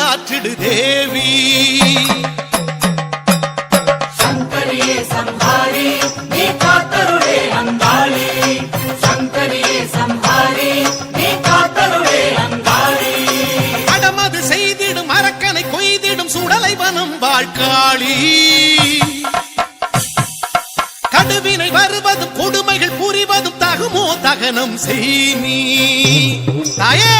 காற்றிடு தேவி. சங்கரியே சம்ஹாரி நீ காத்தருளே அங்காளி, சங்கரியே சம்ஹாரி நீ காத்தருளே அங்காளி. அடமது செய்திடும் அரக்கனை கொய்திடும் சுடலை வனம் வாழ்காளி. கடுவினை வருவதும் கொடுமைகள் புரிவதும் தகுமோ தகனம் செய் நீ தாயே.